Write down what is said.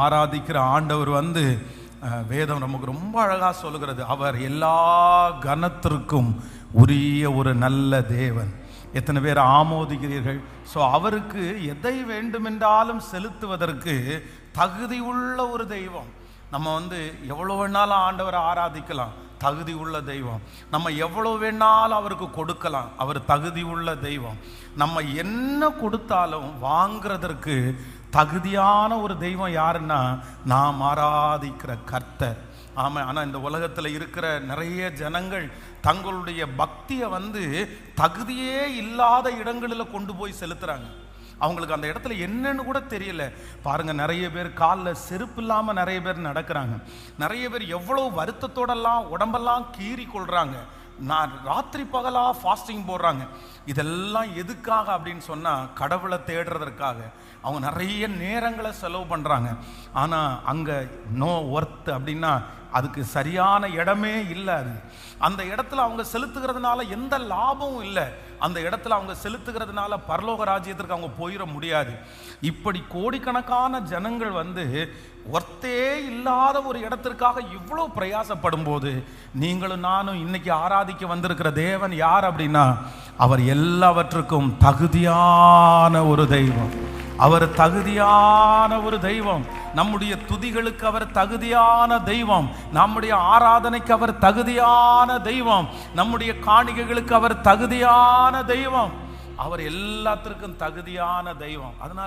ஆராதிக்கிற ஆண்டவர் வேதம் நமக்கு ரொம்ப அழகா சொல்லுகிறது. அவர் எல்லா கனத்திற்கும் உரிய ஒரு நல்ல தேவன். எத்தனை பேர் ஆமோதிக்கிறீர்கள்? ஸோ அவருக்கு எதை வேண்டுமென்றாலும் செலுத்துவதற்கு தகுதி உள்ள ஒரு தெய்வம். நம்ம எவ்வளோ வேணாலும் ஆண்டவரை ஆராதிக்கலாம், தகுதி உள்ள தெய்வம். நம்ம எவ்வளோ வேணாலும் அவருக்கு கொடுக்கலாம், அவர் தகுதி உள்ள தெய்வம். நம்ம என்ன கொடுத்தாலும் வாங்கிறதற்கு தகுதியான ஒரு தெய்வம் யாருன்னா நாம் ஆராதிக்கிற கர்த்தர். ஆமாம். ஆனால் இந்த உலகத்தில் இருக்கிற நிறைய ஜனங்கள் தங்களுடைய பக்தியை தகுதியே இல்லாத இடங்களில் கொண்டு போய் செலுத்துறாங்க. அவங்களுக்கு அந்த இடத்துல என்னன்னு கூட தெரியல. பாருங்க, நிறைய பேர் காலில் செருப்பு இல்லாமல் நிறைய பேர் நடக்கிறாங்க. நிறைய பேர் எவ்வளோ வருத்தத்தோடெல்லாம் உடம்பெல்லாம் கீறி கொள்றாங்க. நான் ராத்திரி பகலாக ஃபாஸ்டிங் போடுறாங்க. இதெல்லாம் எதுக்காக அப்படின்னு சொன்னால் கடவுளை தேடுறதற்காக. அவங்க நிறைய நேரங்களை செலவு பண்ணுறாங்க. ஆனால் அங்கே நோ ஒர்த் அப்படின்னா அதுக்கு சரியான இடமே இல்லை. அது அந்த இடத்துல அவங்க செலுத்துகிறதுனால எந்த லாபமும் இல்லை. அந்த இடத்துல அவங்க செலுத்துகிறதுனால பரலோக ராஜ்யத்திற்கு அவங்க போயிட முடியாது. இப்படி கோடிக்கணக்கான ஜனங்கள் ஒர்த்தே இல்லாத ஒரு இடத்திற்காக இவ்வளோ பிரயாசப்படும் போது நீங்களும் நானும் இன்னைக்கு ஆராதிக்க வந்திருக்கிற தேவன் யார் அப்படின்னா அவர் எல்லாவற்றுக்கும் தகுதியான ஒரு தெய்வம். அவர் தகுதியான ஒரு தெய்வம். நம்முடைய துதிகளுக்கு அவர் தகுதியான தெய்வம். நம்முடைய ஆராதனைக்கு அவர் தகுதியான தெய்வம். நம்முடைய காணிக்கைகளுக்கு அவர் தகுதியான தெய்வம். அவர் எல்லாத்திற்கும் தகுதியான தெய்வம். அதனால